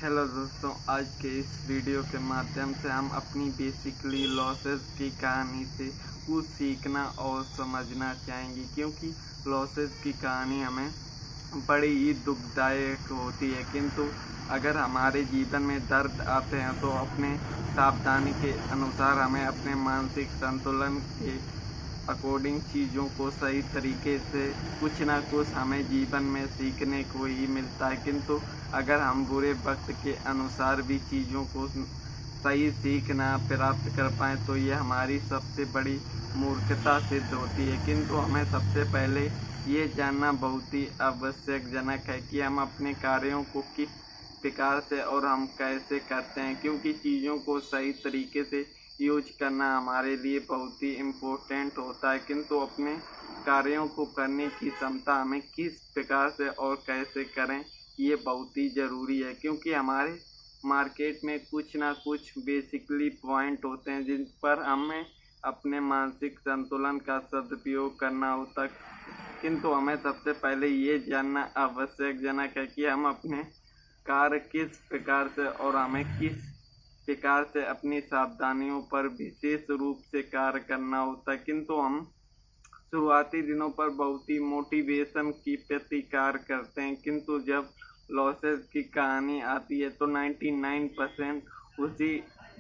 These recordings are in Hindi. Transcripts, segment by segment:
हेलो दोस्तों, आज के इस वीडियो के माध्यम से हम अपनी बेसिकली लॉसेस की कहानी से कुछ सीखना और समझना चाहेंगे, क्योंकि लॉसेस की कहानी हमें बड़ी ही दुखदायक होती है। किंतु अगर हमारे जीवन में दर्द आते हैं तो अपने सावधानी के अनुसार हमें अपने मानसिक संतुलन के अकॉर्डिंग चीज़ों को सही तरीके से कुछ ना कुछ हमें जीवन में सीखने को ही मिलता है। किंतु अगर हम बुरे वक्त के अनुसार भी चीज़ों को सही सीख ना प्राप्त कर पाएँ तो ये हमारी सबसे बड़ी मूर्खता सिद्ध होती है। किंतु हमें सबसे पहले ये जानना बहुत ही आवश्यकजनक है कि हम अपने कार्यों को किस प्रकार से और हम कैसे करते हैं, क्योंकि चीज़ों को सही तरीके से यूज करना हमारे लिए बहुत ही इम्पोर्टेंट होता है। किंतु अपने कार्यों को करने की क्षमता हमें किस प्रकार से और कैसे करें, ये बहुत ही ज़रूरी है। क्योंकि हमारे मार्केट में कुछ ना कुछ बेसिकली पॉइंट होते हैं जिन पर हमें अपने मानसिक संतुलन का सदुपयोग करना होता है। किंतु हमें सबसे पहले ये जानना आवश्यकजनक है कि हम अपने कार्य किस प्रकार से और हमें किस प्रकार से अपनी सावधानियों पर विशेष रूप से कार्य करना होता है। किंतु हम शुरुआती दिनों पर बहुत ही मोटिवेशन की प्रति कार्य करते हैं, किंतु जब लॉसेस की कहानी आती है तो 99% उसी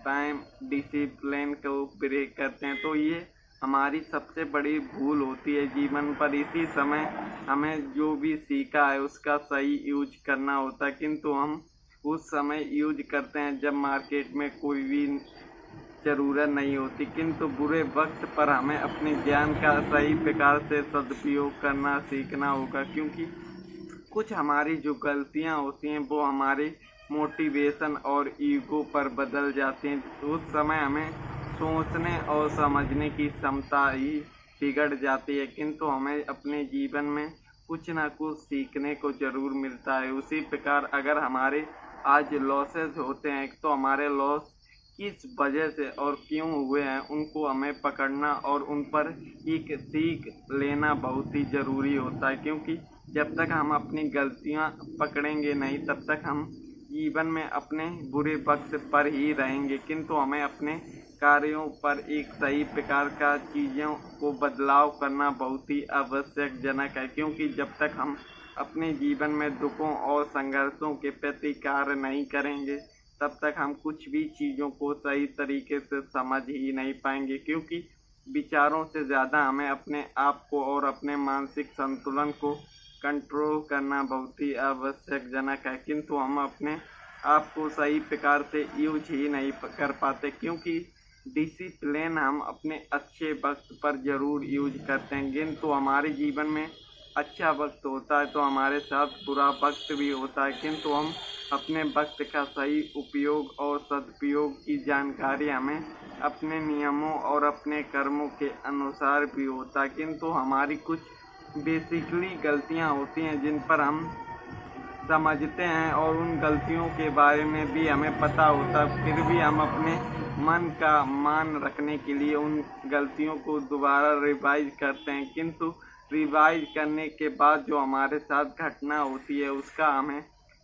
टाइम डिसिप्लिन को ब्रेक करते हैं। तो ये हमारी सबसे बड़ी भूल होती है जीवन पर। इसी समय हमें जो भी सीखा है उसका सही यूज करना होता है, किंतु हम उस समय यूज करते हैं जब मार्केट में कोई भी ज़रूरत नहीं होती। किंतु बुरे वक्त पर हमें अपने ज्ञान का सही प्रकार से सदुपयोग करना सीखना होगा, क्योंकि कुछ हमारी जो गलतियां होती हैं वो हमारे मोटिवेशन और ईगो पर बदल जाती हैं। तो उस समय हमें सोचने और समझने की क्षमता ही बिगड़ जाती है। किंतु हमें अपने जीवन में कुछ ना कुछ सीखने को ज़रूर मिलता है। उसी प्रकार अगर हमारे आज लॉसेस होते हैं तो हमारे लॉस किस वजह से और क्यों हुए हैं उनको हमें पकड़ना और उन पर एक सीख लेना बहुत ही ज़रूरी होता है। क्योंकि जब तक हम अपनी गलतियां पकड़ेंगे नहीं तब तक हम जीवन में अपने बुरे वक्त पर ही रहेंगे। किंतु हमें अपने कार्यों पर एक सही प्रकार का चीज़ों को बदलाव करना बहुत ही आवश्यकजनक है, क्योंकि जब तक हम अपने जीवन में दुखों और संघर्षों के प्रति कार्य नहीं करेंगे तब तक हम कुछ भी चीज़ों को सही तरीके से समझ ही नहीं पाएंगे। क्योंकि विचारों से ज़्यादा हमें अपने आप को और अपने मानसिक संतुलन को कंट्रोल करना बहुत ही आवश्यकजनक है। किंतु हम अपने आप को सही प्रकार से यूज ही नहीं कर पाते, क्योंकि डिसिप्लिन हम अपने अच्छे वक्त पर ज़रूर यूज करते हैं। किंतु हमारे जीवन में अच्छा वक्त होता है तो हमारे साथ बुरा वक्त भी होता है, किंतु हम अपने वक्त का सही उपयोग और सदुपयोग की जानकारी हमें अपने नियमों और अपने कर्मों के अनुसार भी होता है। किंतु हमारी कुछ बेसिकली गलतियां होती हैं जिन पर हम समझते हैं और उन गलतियों के बारे में भी हमें पता होता है, फिर भी हम अपने मन का मान रखने के लिए उन गलतियों को दोबारा रिवाइज करते हैं। किंतु रिवाइज करने के बाद जो हमारे साथ घटना होती है उसका हमें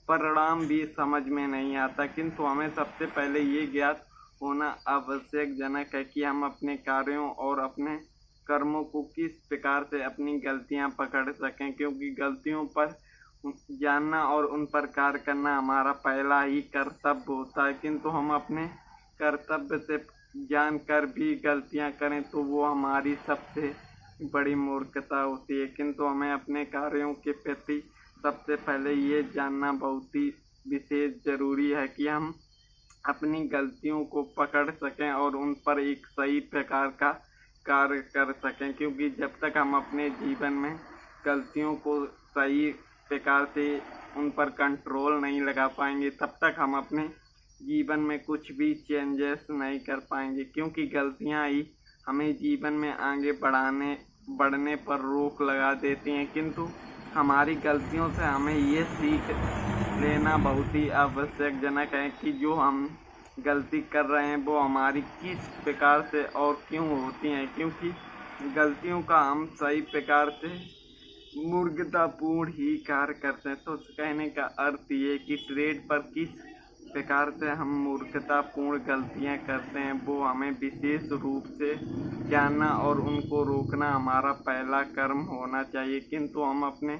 परिणाम भी समझ में नहीं आता। किंतु हमें सबसे पहले ये ज्ञात होना आवश्यकजनक है कि हम अपने कार्यों और अपने कर्मों को किस प्रकार से अपनी गलतियां पकड़ सकें, क्योंकि गलतियों पर जानना और उन पर कार्य करना हमारा पहला ही कर्तव्य होता है। किंतु हम अपने कर्तव्य से जानकर भी गलतियां करें तो वो हमारी सबसे बड़ी मूर्खता होती है। किंतु हमें अपने कार्यों के प्रति सबसे पहले ये जानना बहुत ही विशेष ज़रूरी है कि हम अपनी गलतियों को पकड़ सकें और उन पर एक सही प्रकार का कार्य कर सकें। क्योंकि जब तक हम अपने जीवन में गलतियों को सही प्रकार से उन पर कंट्रोल नहीं लगा पाएंगे तब तक हम अपने जीवन में कुछ भी चेंजेस नहीं कर पाएंगे, क्योंकि गलतियां ही हमें जीवन में आगे बढ़ने पर रोक लगा देती हैं। किंतु हमारी गलतियों से हमें ये सीख लेना बहुत ही आवश्यकजनक है कि जो हम गलती कर रहे हैं वो हमारी किस प्रकार से और क्यों होती हैं। क्योंकि गलतियों का हम सही प्रकार से मूर्खतापूर्ण ही कार्य करते हैं। तो कहने का अर्थ ये कि ट्रेड पर किस प्रकार से हम मूर्खतापूर्ण गलतियां करते हैं वो हमें विशेष रूप से जानना और उनको रोकना हमारा पहला कर्म होना चाहिए। किंतु हम अपने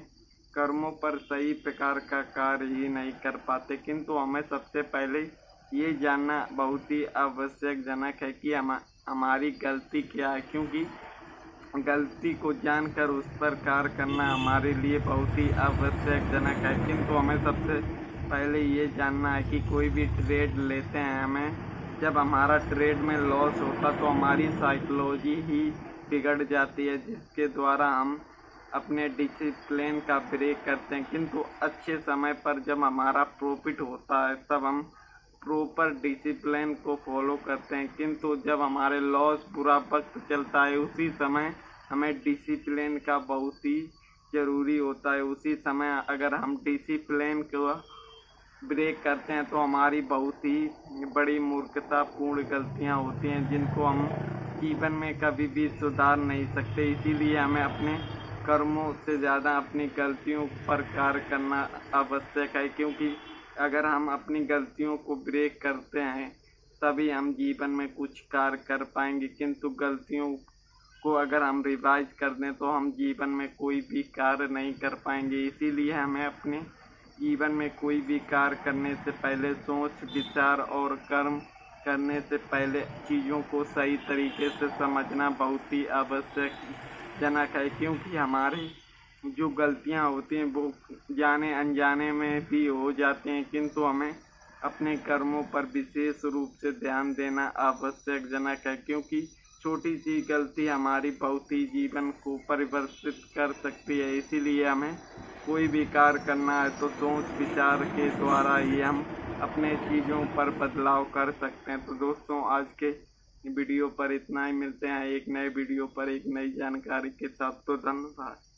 कर्मों पर सही प्रकार का कार्य ही नहीं कर पाते। किंतु हमें सबसे पहले ये जानना बहुत ही आवश्यकजनक है कि हमारी गलती क्या है, क्योंकि गलती को जानकर उस पर कार्य करना हमारे लिए बहुत ही आवश्यकजनक है। किंतु हमें सबसे पहले ये जानना है कि कोई भी ट्रेड लेते हैं, हमें जब हमारा ट्रेड में लॉस होता तो हमारी साइकोलॉजी ही बिगड़ जाती है, जिसके द्वारा हम अपने डिसिप्लिन का ब्रेक करते हैं। किंतु अच्छे समय पर जब हमारा प्रॉफिट होता है तब हम प्रॉपर डिसिप्लिन को फॉलो करते हैं। किंतु जब हमारे लॉस बुरा वक्त चलता है उसी समय हमें डिसिप्लिन का बहुत ही ज़रूरी होता है। उसी समय अगर हम डिसिप्लिन को ब्रेक करते हैं तो हमारी बहुत ही बड़ी मूर्खतापूर्ण गलतियां होती हैं, जिनको हम जीवन में कभी भी सुधार नहीं सकते। इसीलिए हमें अपने कर्मों से ज़्यादा अपनी गलतियों पर कार्य करना आवश्यक है, क्योंकि अगर हम अपनी गलतियों को ब्रेक करते हैं तभी हम जीवन में कुछ कार्य कर पाएंगे। किंतु गलतियों को अगर हम रिवाइज कर दें तो हम जीवन में कोई भी कार्य नहीं कर पाएंगे। इसीलिए हमें अपने जीवन में कोई भी कार्य करने से पहले सोच विचार और कर्म करने से पहले चीज़ों को सही तरीके से समझना बहुत ही आवश्यकजनक है, क्योंकि हमारे जो गलतियां होती हैं वो जाने अनजाने में भी हो जाती हैं। किंतु हमें अपने कर्मों पर विशेष रूप से ध्यान देना आवश्यकजनक है, क्योंकि छोटी सी गलती हमारी बहुत ही जीवन को परिवर्तित कर सकती है। इसीलिए हमें कोई भी कार्य करना है तो सोच विचार के द्वारा ही हम अपने चीज़ों पर बदलाव कर सकते हैं। तो दोस्तों, आज के वीडियो पर इतना ही। मिलते हैं एक नए वीडियो पर एक नई जानकारी के साथ। तो धन्यवाद।